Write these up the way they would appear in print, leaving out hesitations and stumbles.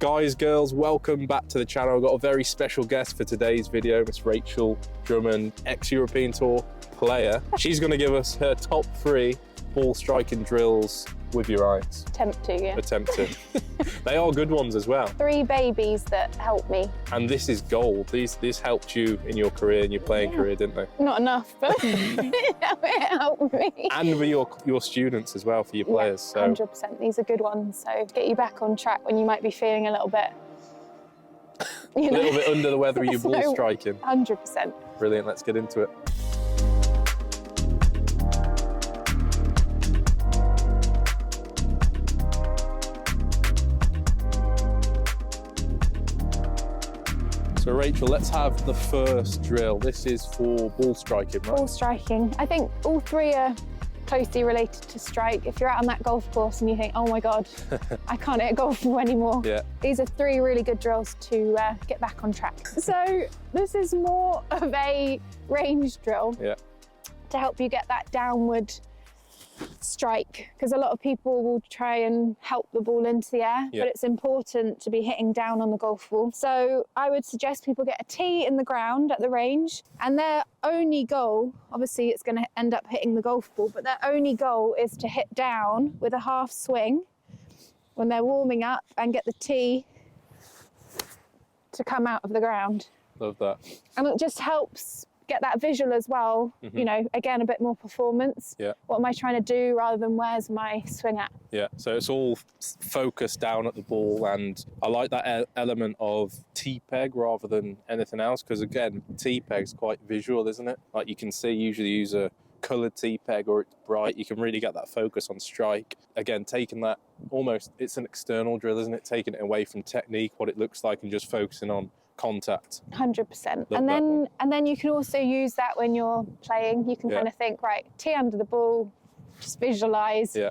Guys, girls, welcome back to the channel. I've got a very special guest for today's video, Miss Rachel Drummond, ex-European Tour player. She's going to give us her top 3 ball striking drills with your eyes. Attempt to, yeah. Attempt to. They are good ones as well. 3 babies that helped me. And this is gold. These helped you in your career, in your playing career, didn't they? Not enough, but it helped me. And with your students as well, for your players. Yeah, so 100%. These are good ones. So get you back on track when you might be feeling a little bit, a little bit under the weather with your ball striking. 100%. Brilliant. Let's get into it. So Rachel, let's have the first drill. This is for ball striking, right? Ball striking. I think all 3 are closely related to strike. If you're out on that golf course and you think, oh my God, I can't hit a golf ball anymore. Yeah. These are 3 really good drills to get back on track. So this is more of a range drill to help you get that downward strike, because a lot of people will try and help the ball into the air, but it's important to be hitting down on the golf ball. So I would suggest people get a tee in the ground at the range, and their only goal, obviously it's going to end up hitting the golf ball, but their only goal is to hit down with a half swing when they're warming up and get the tee to come out of the ground. Love that. And it just helps get that visual as well, you know, again, a bit more performance. Yeah. What am I trying to do rather than where's my swing at? Yeah, so it's all focused down at the ball, and I like that element of T-peg rather than anything else, because again, T-peg's quite visual, isn't it? Like you can see, usually use a coloured T-peg or it's bright, you can really get that focus on strike. Again, taking that almost, it's an external drill, isn't it? Taking it away from technique, what it looks like, and just focusing on contact. 100%. And then you can also use that when you're playing. You can kind of think, right, tee under the ball, just visualize. Yeah.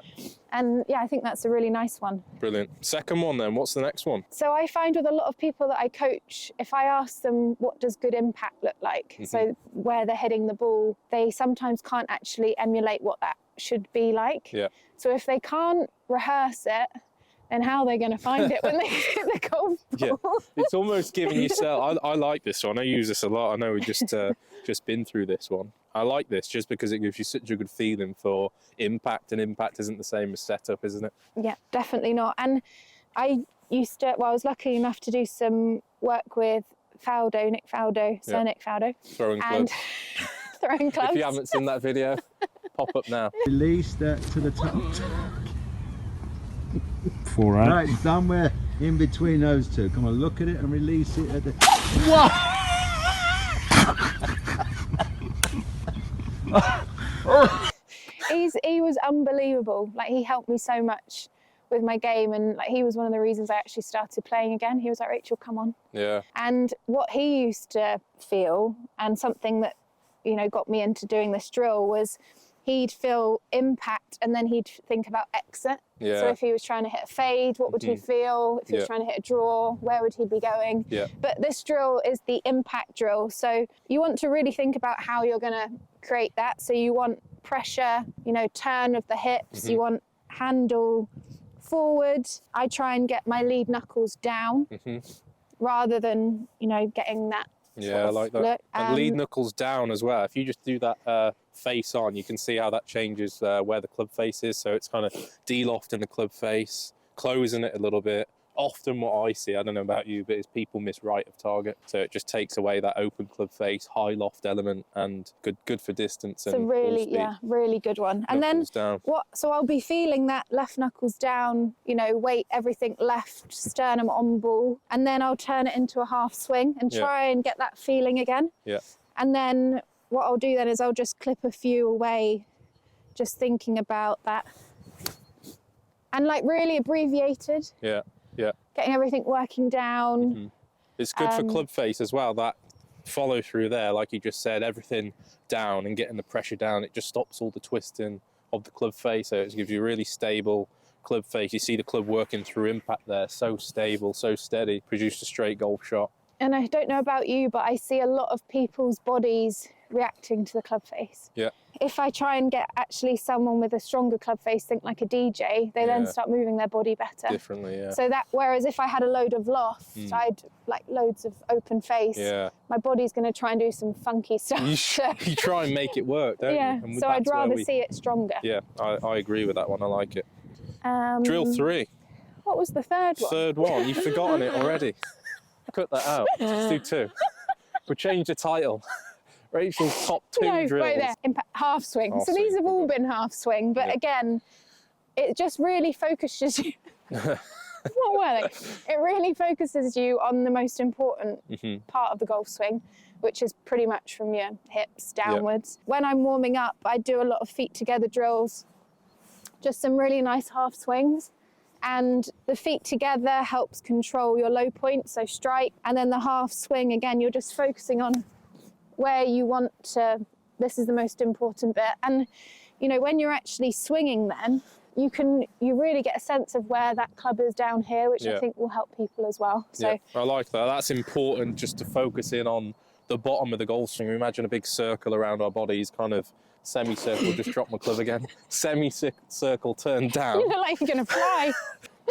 And yeah, I think that's a really nice one. Brilliant. Second one then, what's the next one? So I find with a lot of people that I coach, if I ask them what does good impact look like, so where they're hitting the ball, they sometimes can't actually emulate what that should be like. Yeah. So if they can't rehearse it, and how they're going to find it when they hit the golf ball. Yeah, it's almost giving yourself, I like this one, I use this a lot, I know we've just been through this one. I like this just because it gives you such a good feeling for impact, and impact isn't the same as setup, isn't it? Yeah, definitely not. And I used to, well, I was lucky enough to do some work with Faldo, Nick Faldo, Sir Nick Faldo. Throwing clubs. Throwing clubs. If you haven't seen that video, pop up now. Release that to the top. Forehand. Right, somewhere in between those 2. Come on, look at it and release it at the... What? He was unbelievable. Like, he helped me so much with my game, and like, he was one of the reasons I actually started playing again. He was like, Rachel, come on. Yeah. And what he used to feel, and something that, you know, got me into doing this drill, was he'd feel impact and then he'd think about exit. Yeah. So if he was trying to hit a fade, what would he feel? If he was trying to hit a draw, where would he be going? Yeah. But this drill is the impact drill. So you want to really think about how you're going to create that. So you want pressure, you know, turn of the hips. You want handle forward. I try and get my lead knuckles down rather than, you know, getting that. Yeah, I like that. Look. And lead knuckles down as well. If you just do that face on, you can see how that changes where the club face is. So it's kind of de-lofting the club face, closing it a little bit. Often what I see, I don't know about you, but is people miss right of target. So it just takes away that open club face, high loft element, and good for distance. It's a really, really good one. And then down. So I'll be feeling that left knuckles down, you know, weight, everything left, sternum on ball. And then I'll turn it into a half swing and try and get that feeling again. Yeah. And then what I'll do then is I'll just clip a few away, just thinking about that. And like really abbreviated. Yeah. Yeah. Getting everything working down. It's good for club face as well, that follow through there, like you just said, everything down and getting the pressure down. It just stops all the twisting of the club face, so it gives you a really stable club face. You see the club working through impact there, so stable, so steady, produced a straight golf shot. and I don't know about you, but I see a lot of people's bodies reacting to the club face. Yeah. If I try and get actually someone with a stronger club face, think like a DJ, they then start moving their body better. Differently, yeah. So that, whereas if I had a load of loft, I'd like loads of open face, my body's going to try and do some funky stuff. You try and make it work, don't you? Yeah, so I'd rather see it stronger. Yeah, I agree with that one. I like it. Drill 3. What was the third one? Third one. You've forgotten it already. Cut that out. Let's do 2. We'll change the title. Rachel's top 2 drills. Right there. Half swing. So these have all been half swing, but again, it just really focuses you. What were they? It really focuses you on the most important part of the golf swing, which is pretty much from your hips downwards. When I'm warming up, I do a lot of feet together drills, just some really nice half swings. And the feet together helps control your low point, so strike. And then the half swing, again, you're just focusing on where you want to, this is the most important bit. And, you know, when you're actually swinging then, you really get a sense of where that club is down here, which I think will help people as well. So I like that. That's important, just to focus in on the bottom of the golf swing. We imagine a big circle around our bodies, kind of semicircle, just drop my club again. Semicircle turned down. You look like you're going to fly.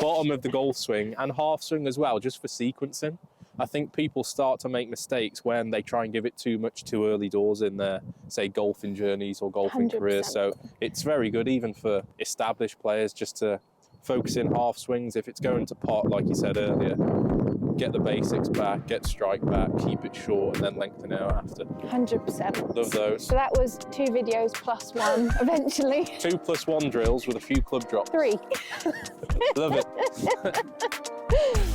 Bottom of the golf swing and half swing as well, just for sequencing. I think people start to make mistakes when they try and give it too much too early doors in their, say, golfing journeys or golfing 100%. careers. So it's very good, even for established players, just to focus in half swings. If it's going to pot, like you said earlier, get the basics back, get strike back, keep it short, and then lengthen it out after. 100%. Love those. So that was 2 videos plus 1 eventually. 2 + 1 drills with a few club drops. 3. Love it.